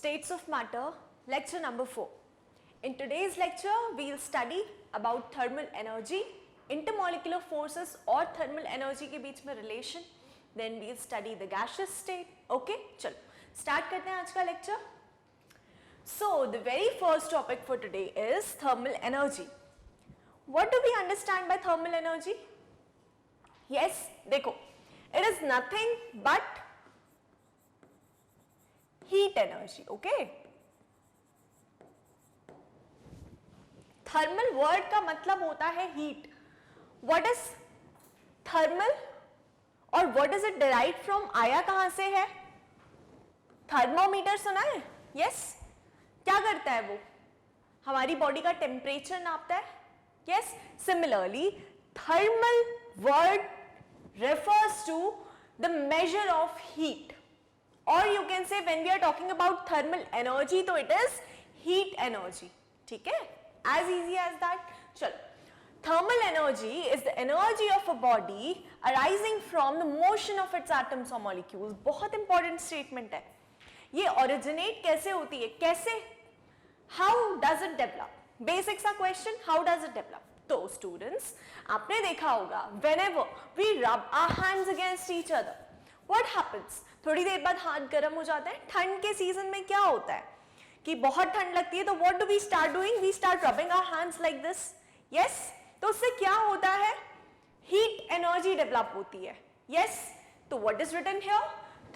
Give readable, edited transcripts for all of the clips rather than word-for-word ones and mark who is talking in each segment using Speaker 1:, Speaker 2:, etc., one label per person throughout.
Speaker 1: States of matter, lecture number 4. In today's lecture, we will study about thermal energy, intermolecular forces और thermal energy के बीच में relation. Then we will study the gaseous state. Okay, चलो start करते हैं आज का lecture. So the very first topic for today is thermal energy. What do we understand by thermal energy? Yes, देखो, it is nothing but heat energy. Okay. Thermal word का मतलब होता है हीट. व्हाट इज थर्मल और what is it derive from? आया कहां से है? थर्मोमीटर सुना है? यस. क्या करता है वो? हमारी बॉडी का टेम्परेचर नापता है. Yes. Similarly thermal word refers to the measure of heat, or you can say when we are talking about thermal energy तो it is heat energy. ठीक है? As easy as that. चलो, thermal energy is the energy of a body arising from the motion of its atoms or molecules. बहुत important statement है. ये originate कैसे होती है? कैसे? How does it develop? Basic सा question. How does it develop? तो students, आपने देखा होगा whenever we rub our hands against each other, what happens? थोड़ी देर बाद हाथ गर्म हो जाते हैं. ठंड के सीजन में क्या होता है कि बहुत ठंड लगती है तो what do we start doing? We start rubbing our hands like this. Yes? तो उससे क्या होता है? Heat energy develop होती है. Yes? तो what is written here?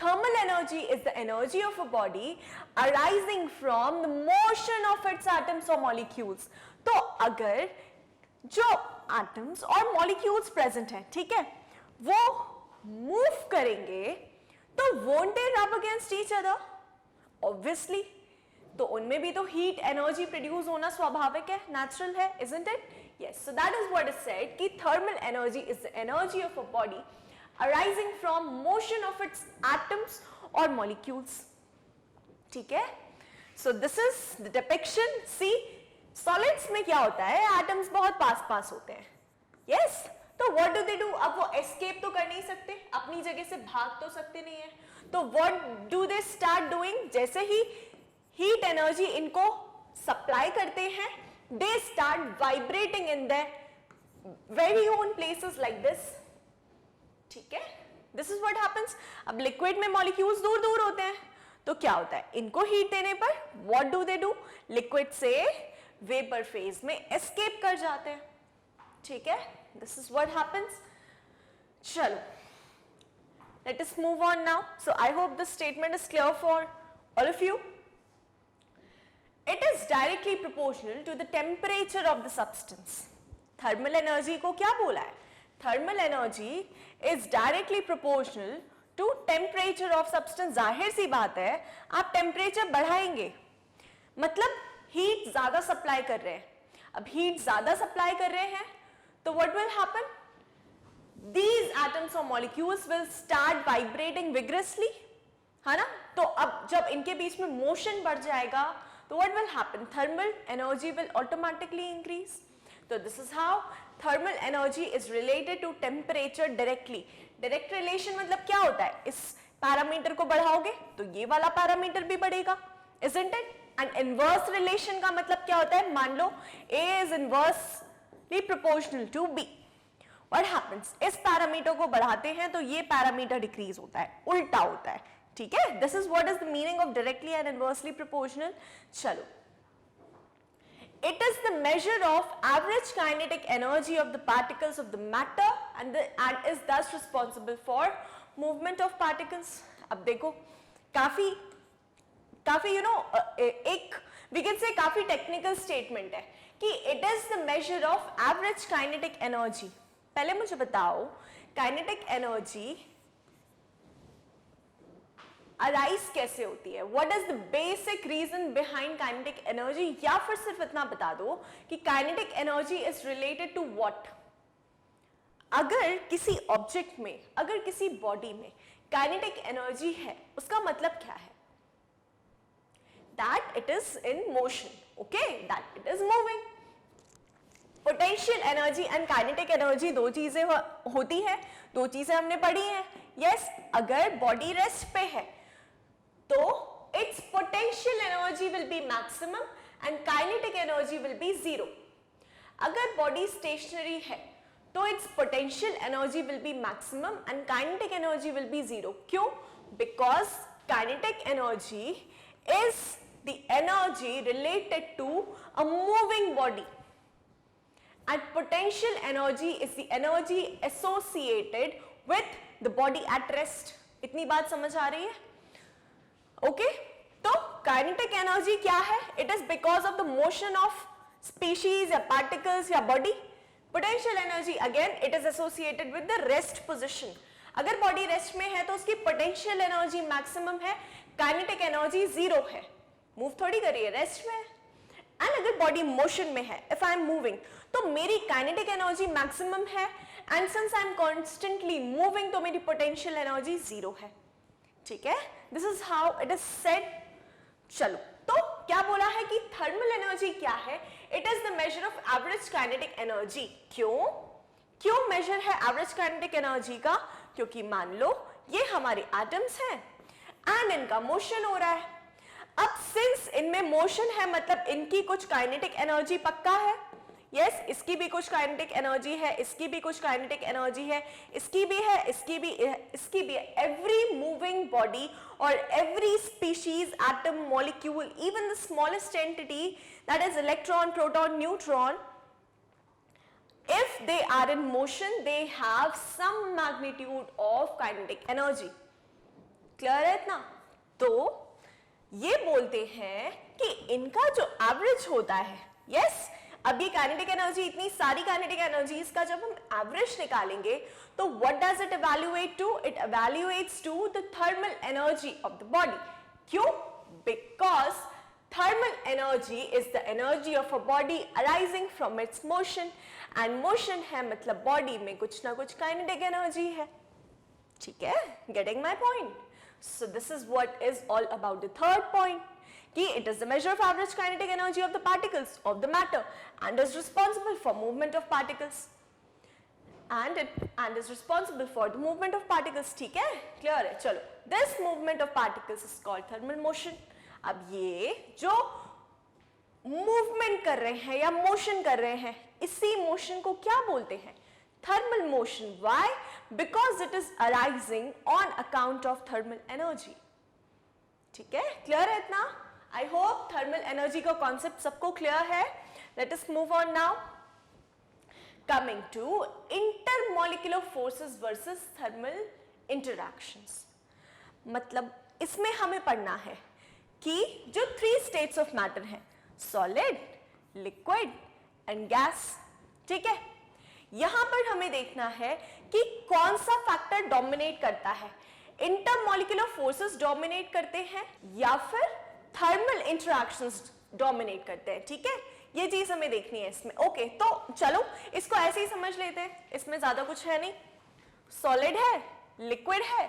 Speaker 1: Thermal energy is the energy of a body arising from the motion of its atoms or molecules. तो अगर जो atoms और molecules present हैं, ठीक है, वो move करेंगे तो won't they rub against each other? Obviously. तो उनमें भी तो हीट एनर्जी प्रोड्यूस होना स्वाभाविक है, नेचुरल है, isn't it? Yes. So that is what is said कि thermal energy is the energy of a body arising from motion of its atoms or molecules. ठीक है? So this is the depiction. See, solids में क्या होता है? Atoms बहुत पास होते हैं. Yes? तो what do they do? अब वो escape तो कर नहीं सकते, अपनी जगह से भाग तो सकते नहीं है. तो what do they start doing? जैसे ही हीट एनर्जी इनको सप्लाई करते हैं, they start vibrating in their very own places like this. ठीक है? This is what happens. अब लिक्विड में मॉलिक्यूल्स दूर दूर होते हैं तो क्या होता है? इनको हीट देने पर what do they do? Liquid से वेपर फेज में एस्केप कर जाते हैं. ठीक है? This is what happens. चलो, let us move on now. So I hope this statement is clear for all of you. It is directly proportional to the temperature of the substance. Thermal energy को क्या बोला है? Thermal energy is directly proportional to temperature of substance. जाहिर सी बात है, आप temperature बढ़ाएंगे मतलब हीट ज्यादा सप्लाई कर रहे हैं. अब हीट ज्यादा सप्लाई कर रहे हैं तो what will happen? These atoms or molecules will start vibrating vigorously. है ना? तो अब जब इनके बीच में मोशन बढ़ जाएगा तो what will happen? Thermal energy will automatically increase. So this is how thermal energy is related to temperature directly. Direct relation मतलब क्या होता है? इस पैरामीटर को बढ़ाओगे तो ये वाला पैरामीटर भी बढ़ेगा, isn't it? And inverse relation का मतलब क्या होता है? मान लो A is inversely proportional to B. What happens? इस पैरामीटर को बढ़ाते हैं तो ये पैरामीटर डिक्रीज होता है, उल्टा होता है. ठीक है? This is what is the meaning of directly and inversely proportional. चलो, it is the measure of average kinetic energy of the particles of the matter and is thus responsible for movement of particles. अब देखो, काफी एक we can से काफी technical statement है कि it is the measure of average kinetic energy. पहले मुझे बताओ, काइनेटिक एनर्जी अराइज कैसे होती है? What is the basic reason behind kinetic energy? या फिर सिर्फ इतना बता दो कि kinetic energy is related to what? अगर किसी ऑब्जेक्ट में, अगर किसी बॉडी में काइनेटिक एनर्जी है, उसका मतलब क्या है? That it is in motion. Okay, that it is moving. Potential energy and kinetic energy दो चीजें होती है, दो चीजें हमने पढ़ी हैं. यस, अगर बॉडी रेस्ट पे है तो its potential energy will be maximum and kinetic energy will be 0. अगर body stationary है तो its potential energy will be maximum and kinetic energy will be 0. क्यों? Because kinetic energy is the energy related to a moving body and potential energy is the energy associated with the body at rest. इतनी बात समझ आ रही है? Okay, तो kinetic energy क्या है? It is because of the motion of species या particles या body. Potential energy again it is associated with the rest position. अगर बॉडी रेस्ट में है तो उसकी पोटेंशियल एनर्जी मैक्सिमम है, काइनेटिक एनर्जी 0 है. मूव थोड़ी कर रही है, रेस्ट में है. एंड अगर बॉडी मोशन में है, इफ आई एम मूविंग, तो मेरी काइनेटिक एनर्जी मैक्सिमम है and since I am constantly moving तो मेरी पोटेंशियल एनर्जी 0 है. ठीक है, this is how it is said. चलो, तो क्या बोला है कि थर्मल एनर्जी क्या है? It is the measure of average kinetic energy. क्यों मेजर है एवरेज काइनेटिक एनर्जी का? क्योंकि मान लो ये हमारे एटम्स हैं एंड इनका मोशन हो रहा है. अब सिंस इनमें मोशन है मतलब इनकी कुछ काइनेटिक एनर्जी पक्का है. यस, इसकी भी कुछ काइनेटिक एनर्जी है, इसकी भी कुछ काइनेटिक एनर्जी है, इसकी भी है, इसकी भी है. एवरी मूविंग बॉडी और every species, atom, molecule, even the smallest entity that is electron, proton, neutron, if they are in motion they have some magnitude of kinetic energy. Clear है इतना? तो ये बोलते हैं कि इनका जो एवरेज होता है, यस, अब ये काइनेटिक एनर्जी, इतनी सारी काइनेटिक एनर्जीज का जब हम एवरेज निकालेंगे तो what does it evaluate to? It evaluates to the thermal energy of the body. क्यों? Because thermal energy is the energy of a body arising from its motion and motion है मतलब body में कुछ ना कुछ kinetic energy है. ठीक है, getting my point? So this is what is all about the third point, कि it is the measure of average kinetic energy of the particles of the matter and is responsible for movement of particles and is responsible for the movement of particles. ठीक है, clear है? चलो, this movement of particles is called thermal motion. अब ये जो movement कर रहे हैं या मोशन कर रहे हैं, इसी मोशन को क्या बोलते हैं? Thermal motion. Why? Because it is arising on account of thermal energy. ठीक है, क्लियर है इतना? आई होप थर्मल एनर्जी का कॉन्सेप्ट सबको क्लियर है. Let us move on now. Coming to intermolecular forces versus thermal interactions. मतलब इसमें हमें पढ़ना है कि जो 3 स्टेट्स ऑफ मैटर हैं, सॉलिड, लिक्विड एंड गैस. ठीक है, यहां पर हमें देखना है कि कौन सा फैक्टर डोमिनेट करता है. इंटरमॉलिक्यूलर फोर्सेस डोमिनेट करते हैं या फिर थर्मल इंटरैक्शंस डोमिनेट करते हैं. ठीक है, ये चीज हमें देखनी है इसमें. ओके, तो चलो इसको ऐसे ही समझ लेते हैं, इसमें ज्यादा कुछ है नहीं. सॉलिड है, लिक्विड है,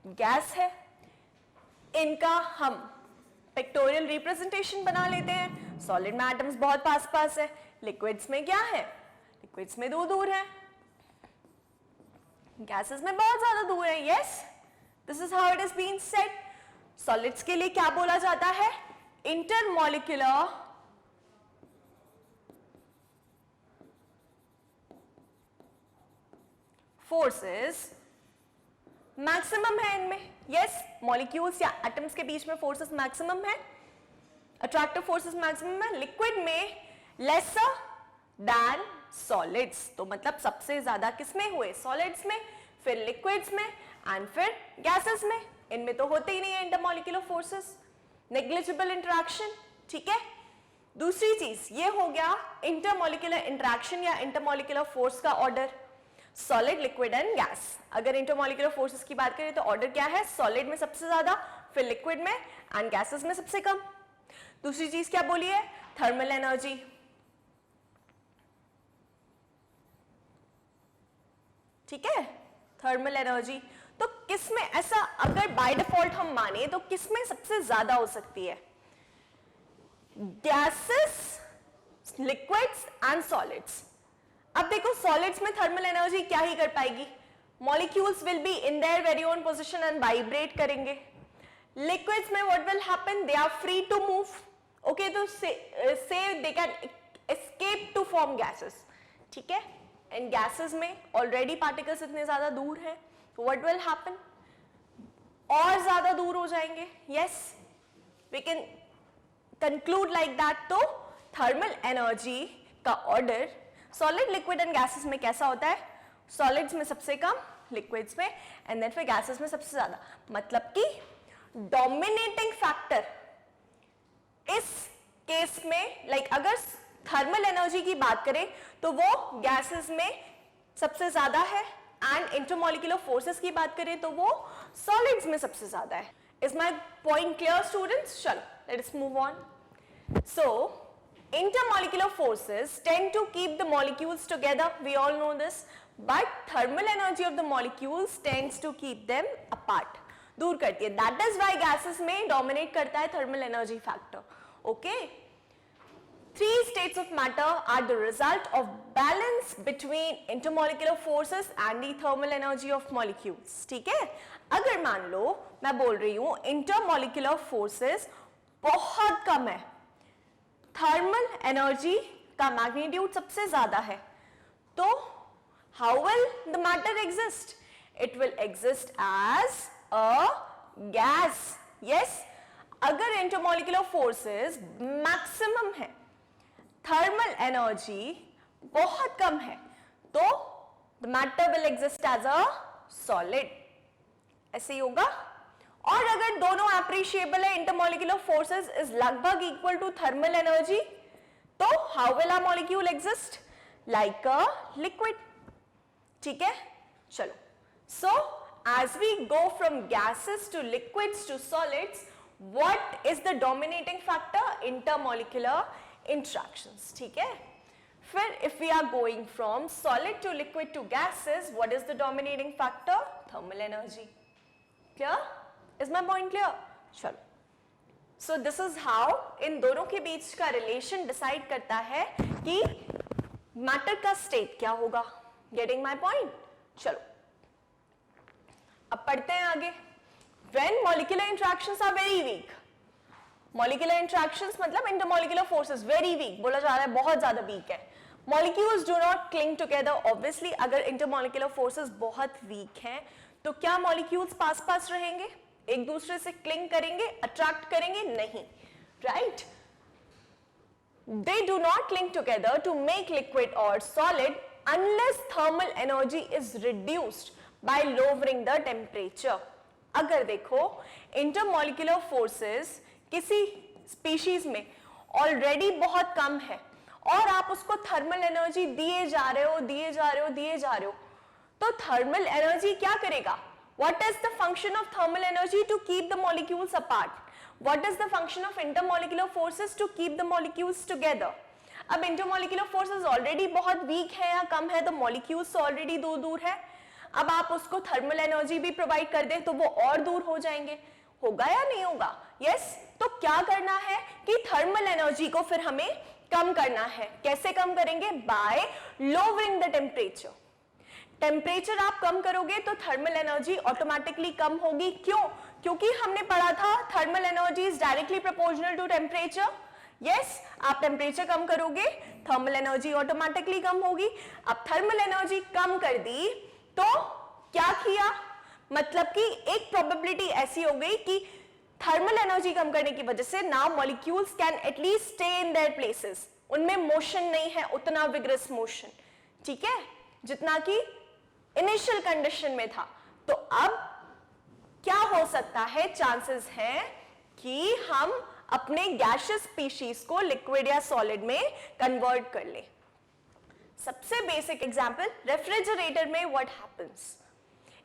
Speaker 1: गैस है, इनका हम पिक्टोरियल रिप्रेजेंटेशन बना लेते हैं. सॉलिड में एटम्स बहुत पास पास है, लिक्विड्स में क्या है? लिक्विड्स में दूर दूर है, गैसेस में बहुत ज्यादा दूर है. Yes, this is how it is been said. Solids के लिए क्या बोला जाता है? इंटरमॉलिक्यूलर फोर्सेस मैक्सिमम है इनमें. यस, मॉलिक्यूल्स या एटम्स के बीच में फोर्सेस मैक्सिमम है, अट्रैक्टिव फोर्सेस मैक्सिमम है. लिक्विड में लेसर दैन सॉलिड्स. तो मतलब सबसे ज्यादा किसमें हुए? सॉलिड्स में, फिर लिक्विड्स में एंड फिर गैसेस में. इनमें तो होते ही नहीं है इंटरमॉलिक्यूलर फोर्सेस, नेग्लिजिबल इंटरैक्शन. ठीक है, दूसरी चीज ये हो गया इंटरमॉलिक्यूलर इंटरैक्शन या इंटरमॉलिक्यूलर फोर्स का order. Solid, liquid and gas. अगर इंटरमॉलिक्यूलर फोर्सेस की बात करें तो ऑर्डर क्या है? सॉलिड में सबसे ज्यादा, फिर लिक्विड में एंड गैसेस में सबसे कम. दूसरी चीज क्या बोली है? Thermal energy. ठीक है, थर्मल एनर्जी. तो किसमें ऐसा, अगर बाय डिफॉल्ट हम माने तो किसमें सबसे ज्यादा हो सकती है? Gases, liquids and solids. अब देखो, सॉलिड्स में थर्मल एनर्जी क्या ही कर पाएगी? Molecules will be in their very own position and vibrate करेंगे. लिक्विड्स में what will happen, they are free to move, okay, तो से they can escape to form gases, ठीक है, एंड गैसेस में ऑलरेडी पार्टिकल्स इतने ज्यादा दूर हैं, तो व्हाट विल हैपन, और ज्यादा दूर हो जाएंगे, yes, we can conclude like that. तो थर्मल एनर्जी का order solid, liquid and gases में कैसा होता है, सॉलिड्स में सबसे कम, लिक्विड्स में, एंड देन फिर गैसेस में सबसे ज्यादा, मतलब कि डोमिनेटिंग फैक्टर इस केस में, लाइक अगर थर्मल एनर्जी की बात करें तो वो गैसेस में सबसे ज्यादा है, एंड इंटरमॉलिक्यूलर फोर्सेस की बात करें तो वो सॉलिड्स में सबसे ज्यादा है। Is my point clear students? चलो let us move on. So intermolecular forces tend to keep the molecules together, we all know this, but thermal energy of the molecules tends to keep them apart, दूर करती है, that is why gases में dominate करता है thermal energy factor, okay? Three states of matter are the result of balance between intermolecular forces and the thermal energy of molecules, ठीक है? अगर मान लो मैं बोल रही हूँ intermolecular forces बहुत कम है, थर्मल एनर्जी का मैग्नीट्यूड सबसे ज्यादा है, तो how will the matter exist, it will exist as a gas, yes. अगर इंटरमॉलिक्यूलर फोर्सेस मैक्सिमम है, थर्मल एनर्जी बहुत कम है, तो the matter will exist as a solid, ऐसे ही होगा। और अगर दोनों एप्रिशिएबल है, इंटरमॉलिक्यूलर फोर्सेस इज लगभग इक्वल टू थर्मल एनर्जी, तो how will a molecule exist, like a liquid, ठीक है। चलो, so as we go from gases to liquids to solids, what is the dominating factor, intermolecular interactions, ठीक है। फिर if we are going from solid to liquid to gases, what is the dominating factor, thermal energy, clear? Is my point clear? चलो, so this is how इन दोनों के बीच का relation decide करता है कि मैटर का स्टेट क्या होगा। Getting my point? चलो, अब पढ़ते हैं आगे। When molecular interactions are very weak, molecular interactions मतलब intermolecular forces very weak, बोला जा रहा है बहुत ज्यादा weak है। Molecules do not cling together, obviously अगर intermolecular forces बहुत weak हैं, तो क्या molecules पास पास रहेंगे, एक दूसरे से क्लिंग करेंगे, अट्रैक्ट करेंगे? नहीं, right? They do not cling together to make liquid और solid unless thermal energy is reduced by lowering the temperature. अगर देखो इंटरमॉलिक्यूलर फोर्सेस किसी स्पीशीज में ऑलरेडी बहुत कम है और आप उसको थर्मल एनर्जी दिए जा रहे हो, तो थर्मल एनर्जी क्या करेगा? What is the function of thermal energy to keep the molecules apart? What is the function of intermolecular forces to keep the molecules together? अब intermolecular forces already बहुत weak है या कम है, तो molecules already दूर है। अब आप उसको thermal energy भी provide कर दें तो वो और दूर हो जाएंगे, होगा या नहीं होगा? Yes, तो क्या करना है कि thermal energy को फिर हमें कम करना है। कैसे कम करेंगे? By lowering the temperature. Temperature आप कम करोगे तो थर्मल एनर्जी ऑटोमेटिकली कम होगी। क्यों? क्योंकि हमने पढ़ा था thermal energy is directly proportional to temperature. Yes, आप टेम्परेचर कम करोगे, थर्मल एनर्जी ऑटोमेटिकली कम होगी। अब थर्मल एनर्जी कम कर दी तो क्या किया? मतलब कि एक प्रोबेबिलिटी ऐसी हो गई कि थर्मल एनर्जी कम करने की वजह से now molecules can at least stay in their places, उनमें मोशन नहीं है उतना विग्रस मोशन, ठीक है, जितना कि इनिशियल कंडीशन में था। तो अब क्या हो सकता है? चांसेस हैं कि हम अपने गैसियस स्पीशीज को लिक्विड या सॉलिड में कन्वर्ट कर ले। सबसे बेसिक एग्जांपल, रेफ्रिजरेटर में what happens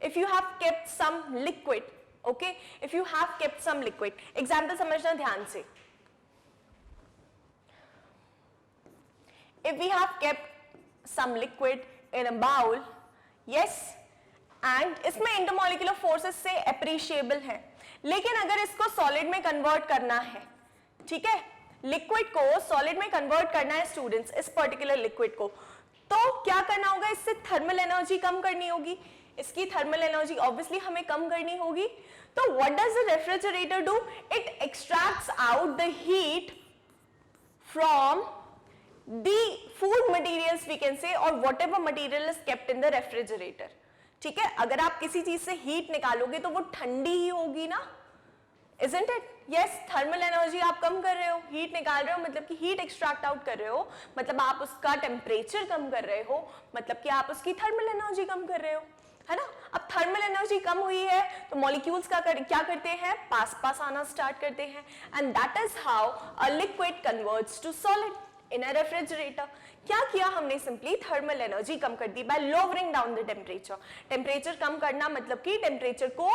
Speaker 1: if you have kept some liquid, okay, if you have kept some liquid, example समझना ध्यान से। If we have kept some liquid in a bowl, yes, and इसमें intermolecular forces से appreciable है, लेकिन अगर इसको सॉलिड में कन्वर्ट करना है, ठीक है, लिक्विड को सॉलिड में कन्वर्ट करना है स्टूडेंट्स, इस पर्टिकुलर लिक्विड को, तो क्या करना होगा? इससे थर्मल एनर्जी कम करनी होगी। इसकी थर्मल एनर्जी ऑब्वियसली हमें कम करनी होगी। तो what does the refrigerator do? It extracts out the heat from the food materials we can say, और whatever material is kept in the refrigerator. ठीक है, अगर आप किसी चीज से हीट निकालोगे तो वो ठंडी ही होगी ना, isn't it? Yes, thermal energy आप कम कर रहे हो, हीट निकाल रहे हो, मतलब कि हीट एक्सट्रैक्ट आउट कर रहे हो, मतलब आप उसका टेम्परेचर कम कर रहे हो, मतलब कि आप उसकी थर्मल एनर्जी कम कर रहे हो, है ना। अब थर्मल एनर्जी कम हुई है तो मॉलिक्यूल्स क्या करते हैं? पास पास आना स्टार्ट करते हैं, and that is how a liquid converts to solid in a refrigerator. क्या किया हमने? सिंपली थर्मल एनर्जी कम कर दी by lowering down the temperature. Temperature कम करना मतलब कि टेम्परेचर को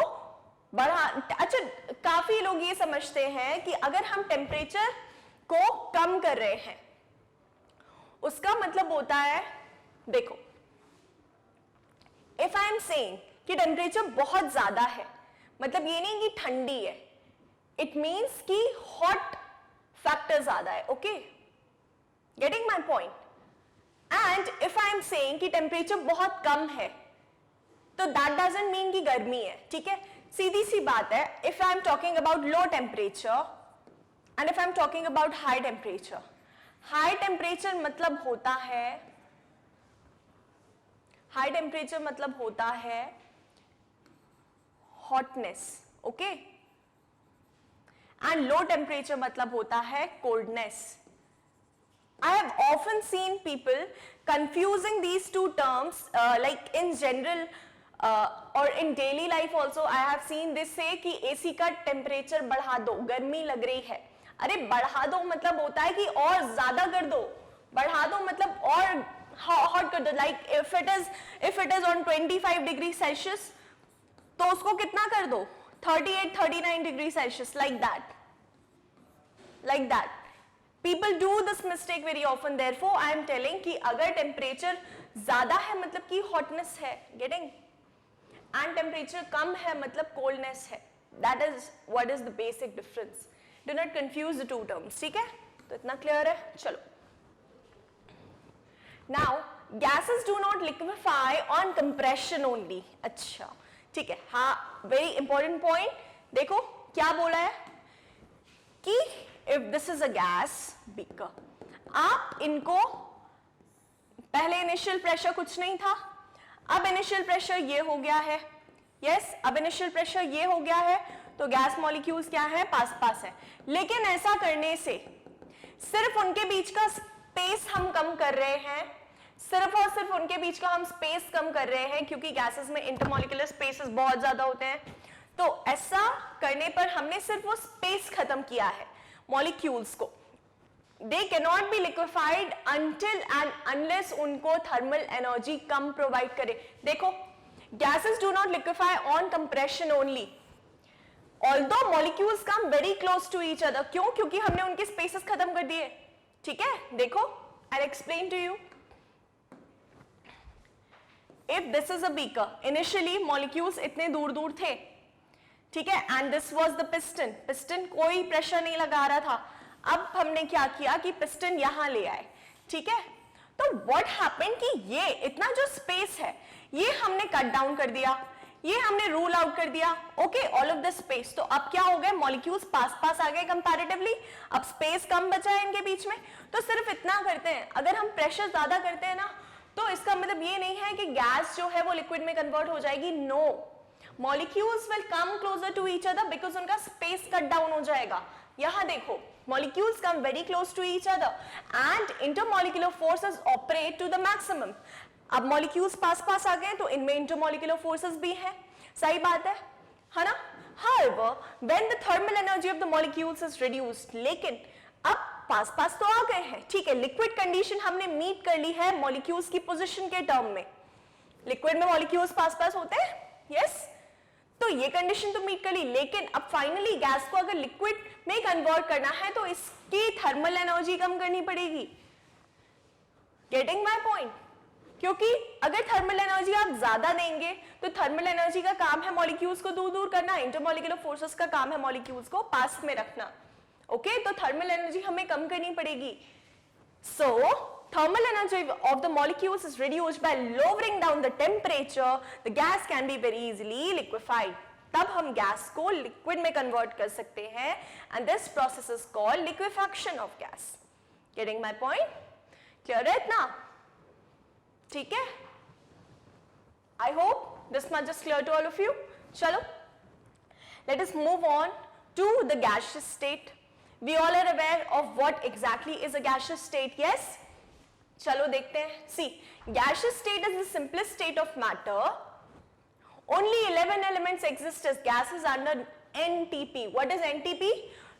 Speaker 1: बढ़ा। अच्छा, काफी लोग ये समझते हैं कि अगर हम टेम्परेचर को कम कर रहे हैं उसका मतलब होता है, देखो, इफ आई एम सेइंग कि टेम्परेचर बहुत ज्यादा है, मतलब ये नहीं कि ठंडी है, इट मीन्स कि हॉट फैक्टर ज्यादा है। Okay, getting my point? And if I am saying कि टेम्परेचर बहुत कम है तो दैट डजंट मीन कि गर्मी है। ठीक है, सीधी सी बात है। If I am talking about low temperature and if I am talking about high temperature, high temperature मतलब होता है, हाई टेम्परेचर मतलब होता है hotness, okay, and low temperature मतलब होता है coldness. I have often seen people confusing these two terms, like in general or in daily life also I have seen this say कि AC का temperature बढ़ा दो, गर्मी लग रही है। अरे बढ़ा दो मतलब होता है कि और ज्यादा कर दो, बढ़ा दो मतलब और हॉट कर दो। Like if it is on 25 degree Celsius तो उसको कितना कर दो? 38-39 degree Celsius, like that, like that. People do this mistake very often. Therefore, I am telling कि अगर टेम्परेचर ज्यादा है मतलब कि हॉटनेस है, गेटिंग, एंड टेम्परेचर कम है मतलब कोल्डनेस है। That is what is the basic difference. Do not confuse the two terms. ठीक है, तो इतना क्लियर है? चलो, now gases do not liquefy on compression only. अच्छा, ठीक है, हाँ, very important point। देखो क्या बोला है कि if this is a gas beaker, आप इनको, पहले इनिशियल प्रेशर कुछ नहीं था, अब इनिशियल प्रेशर ये हो गया है, यस, अब इनिशियल प्रेशर ये हो गया है, तो गैस मॉलिक्यूल्स क्या है? पास पास है। लेकिन ऐसा करने से सिर्फ उनके बीच का स्पेस हम कम कर रहे हैं, सिर्फ और सिर्फ उनके बीच का हम स्पेस कम कर रहे हैं, क्योंकि गैसेस में इंटरमॉलिक्यूलर स्पेसेस बहुत ज्यादा होते हैं। तो ऐसा करने पर हमने सिर्फ वो स्पेस खत्म किया है मॉलिक्यूल्स को। They cannot be liquefied until and unless उनको थर्मल एनर्जी कम प्रोवाइड करे। देखो, gases do not liquefy on compression only, although molecules come very close to each other. क्यों? क्योंकि हमने उनके स्पेसेस खत्म कर दिए। ठीक है, देखो, I explain to you. If this is a beaker, initially molecules इतने दूर दूर थे, ठीक है, and this was the piston. Piston कोई प्रेशर नहीं लगा रहा था। अब हमने क्या किया कि पिस्टन यहां ले आए, ठीक है। तो व्हाट हैपेंड कि ये इतना जो स्पेस है ये हमने कट डाउन कर दिया, ये हमने रूल आउट कर दिया, okay, all of the space. तो अब क्या हो गया? मॉलिक्यूल्स पास पास आ गए कंपैरेटिवली, अब स्पेस कम बचा है इनके बीच में। तो सिर्फ इतना करते हैं, अगर हम प्रेशर ज्यादा करते हैं ना, तो इसका मतलब ये नहीं है कि गैस जो है वो लिक्विड में कन्वर्ट हो जाएगी। No, molecules will come closer to each other because उनका स्पेस कट डाउन हो जाएगा। यहां देखो, molecules come very close to each other and intermolecular forces operate to the maximum. अब molecules पास पास आ गए तो इनमें intermolecular forces भी हैं, सही बात है ना? However, when the thermal energy of the molecules is reduced, लेकिन अब पास पास तो आ गए हैं, ठीक है, लिक्विड कंडीशन हमने मीट कर ली है molecules की पोजीशन के टर्म में। लिक्विड में molecules पास पास होते हैं, यस, तो ये कंडीशन तो मीट कर ली। लेकिन अब फाइनली गैस को अगर लिक्विड में कन्वर्ट करना है तो इसकी थर्मल एनर्जी कम करनी पड़ेगी। Getting my point? क्योंकि अगर थर्मल एनर्जी आप ज्यादा देंगे तो थर्मल एनर्जी का काम है मॉलिक्यूल्स को दूर दूर करना, इंटरमॉलिक्यूलर फोर्सेस का काम है मॉलिक्यूल्स को पास में रखना। ओके, तो थर्मल एनर्जी हमें कम करनी पड़ेगी। सो thermal energy of the molecules is reduced by lowering down the temperature, the gas can be very easily liquefied. तब हम गैस को लिक्विड में कन्वर्ट कर सकते हैं and this process is called liquefaction of gas. Getting my point? Clear है इतना? ठीक है? I hope this much is clear to all of you. चलो, let us move on to the gaseous state. We all are aware of what exactly is a gaseous state, yes? चलो देखते हैं. See, gaseous state is the simplest state of matter. Only 11 elements exist as gases under NTP. What is NTP?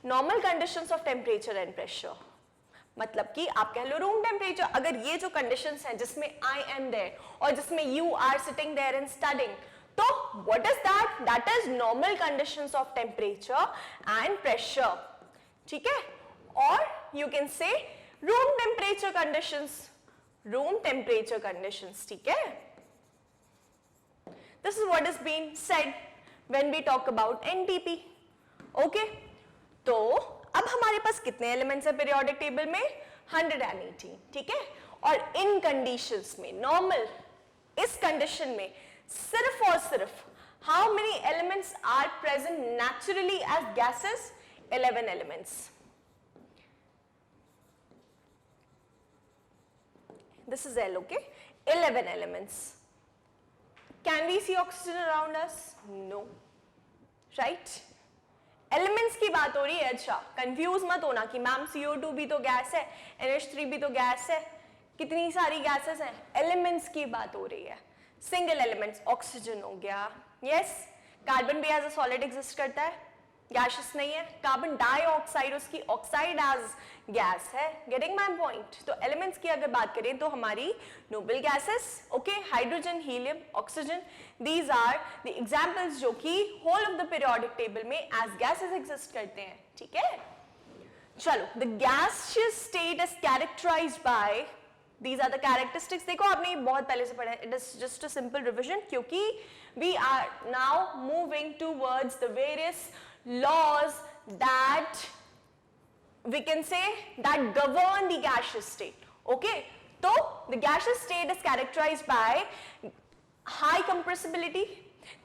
Speaker 1: Normal conditions of temperature and pressure. मतलब कि आप कह लो room temperature. अगर ये जो कंडीशंस हैं जिसमें I am there और जिसमें you are sitting there and studying, तो what is that? That is normal conditions of temperature and pressure. ठीक है? और you can say room temperature conditions. Room temperature conditions. ठीक है? This is what is being said when we talk about NTP. Okay? तो अब हमारे पास कितने elements हैं पीरियोडिक टेबल में? 118. ठीक है? और इन कंडीशंस में नॉर्मल, इस कंडीशन में सिर्फ और सिर्फ how many elements are present naturally as gases? 11 elements. This is L, okay? 11 elements. Can we see oxygen around us? No. Right? Elements की बात हो रही है. अच्छा, कंफ्यूज मत होना कि मैम CO2 भी तो गैस है, NH3 भी तो गैस है, कितनी सारी गैसेस हैं. एलिमेंट्स की बात हो रही है. सिंगल एलिमेंट्स, ऑक्सीजन हो गया, यस. कार्बन भी एज अ सॉलिड एग्जिस्ट करता है, गैसेस नहीं है. कार्बन डाइऑक्साइड, उसकी ऑक्साइड एज गैस है. Getting my point? तो एलिमेंट्स की अगर बात करें तो हमारी noble gases, okay, hydrogen, helium, oxygen, these are the examples जो कि whole of the periodic table में एज गैसेस एग्जिस्ट करते हैं. ठीक है? चलो, the gaseous state is characterised by, these are the characteristics. देखो आपने ये बहुत पहले से पढ़ा है. It is just a simple revision क्योंकि we are now moving towards the various laws that we can say that govern the gaseous state. Okay? So the gaseous state is characterized by high compressibility.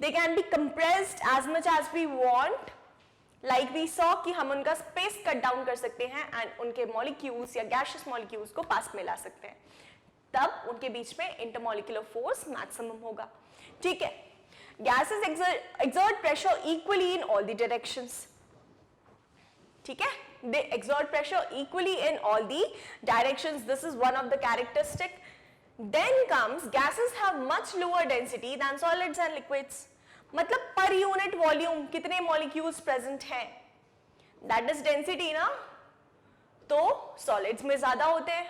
Speaker 1: They can be compressed as much as we want. Like we saw कि हम उनका space cut down कर सकते हैं and उनके molecules या gaseous molecules को पास में ला सकते हैं. तब उनके बीच में इंटरमॉलिक्यूलर फोर्स मैक्सिमम होगा. ठीक है? Gases exert pressure equally in all the directions. ठीक है? They exert pressure equally in all the directions. This is one of the characteristic. Then comes gases have much lower density than solids and liquids. मतलब per unit volume कितने molecules present हैं, that is density ना. तो solids में ज्यादा होते हैं.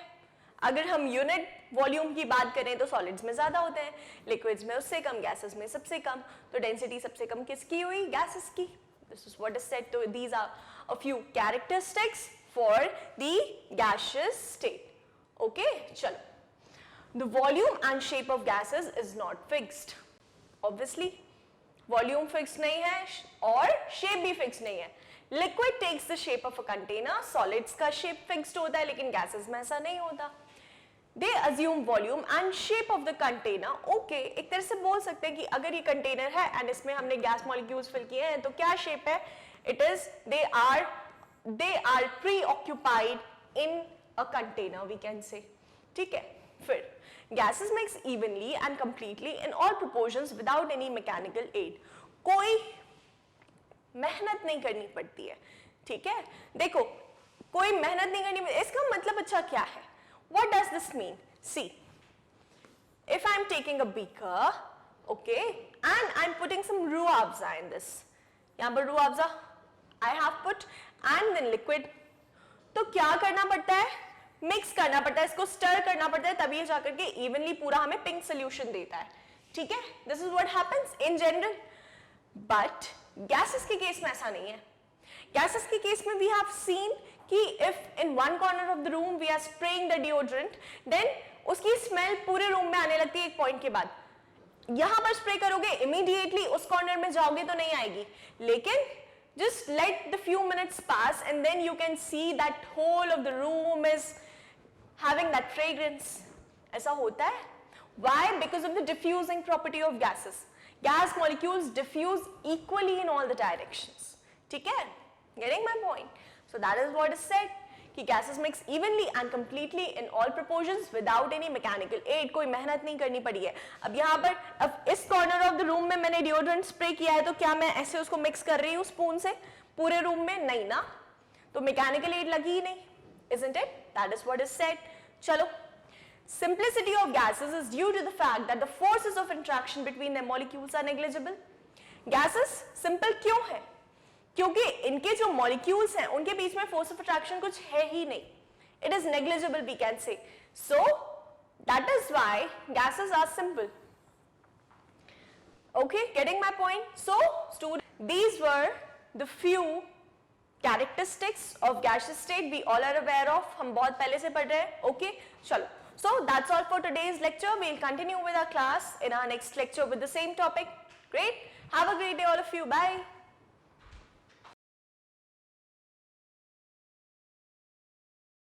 Speaker 1: अगर हम यूनिट वॉल्यूम की बात करें तो सॉलिड्स में ज्यादा होते हैं, लिक्विड्स में उससे कम, गैसेस में सबसे कम. तो डेंसिटी सबसे कम किसकी हुई? गैसेस की. This is what is said. तो these are a few characteristics for the gaseous state. Okay, चलो. The volume and shape of gases is not fixed. Obviously volume fix नहीं है और शेप भी फिक्स नहीं है. Liquid takes the shape of a container, solids का shape fixed होता है लेकिन गैसेस में ऐसा नहीं होता. They assume volume and shape of the container. Okay, एक तरह से बोल सकते हैं कि अगर ये कंटेनर है एंड इसमें हमने गैस मॉलिक्यूल्स फिल किए हैं तो क्या शेप है? It is they are pre occupied in a container, we can say. ठीक है? फिर gases mix evenly and completely in all proportions without any mechanical aid. कोई मेहनत नहीं करनी पड़ती है. ठीक है? देखो, कोई मेहनत नहीं करनी पड़ती, इसका मतलब अच्छा क्या है? What does this mean? See, if I'm taking a beaker, okay, and I'm putting some ruafza in this. यहाँ पर ruafza I have put and then liquid. तो क्या करना पड़ता है? मिक्स करना पड़ता है, इसको स्टर करना पड़ता है, तभी जाकर के इवनली पूरा हमें पिंक सोल्यूशन देता है. ठीक है? This is what happens in general. But gases के केस में ऐसा नहीं है. गैसेस के केस में वी हैव सीन कि if in one corner of the room we are spraying the deodorant, then उसकी स्मेल पूरे रूम में आने लगती है एक पॉइंट के बाद. यहां पर स्प्रे करोगे, इमीडिएटली उस कॉर्नर में जाओगे तो नहीं आएगी, लेकिन just let the few minutes pass and then you can see that whole of the room is having that fragrance. ऐसा होता है. Why? Because of the diffusing property of gases. Gas molecules diffuse equally in all the directions. ठीक है? Getting my point? So that is what is said. कि gases mix evenly and completely in all proportions without any mechanical aid. कोई मेहनत नहीं करनी पड़ी है. अब यहाँ पर अब इस corner of the room में मैंने deodorant spray किया है, तो क्या मैं ऐसे उसको mix कर रही हूँ spoon से पूरे room में? नहीं ना. तो mechanical aid लगी ही नहीं. Isn't it? That is what is said. चलो. Simplicity of gases is due to the fact that the forces of interaction between their molecules are negligible. Gases simple क्यों है? क्योंकि इनके जो molecules हैं उनके बीच में force of attraction कुछ है ही नहीं. It is negligible, we can say. So that is why gases are simple. Okay, getting my point? So students, these were the few characteristics of gaseous state we all are aware of. हम बहुत पहले से पढ़ रहे हैं. Okay, चलो. So that's all for today's lecture. We'll continue with our class in our next lecture with the same topic. Great. Have a great day all of you. Bye.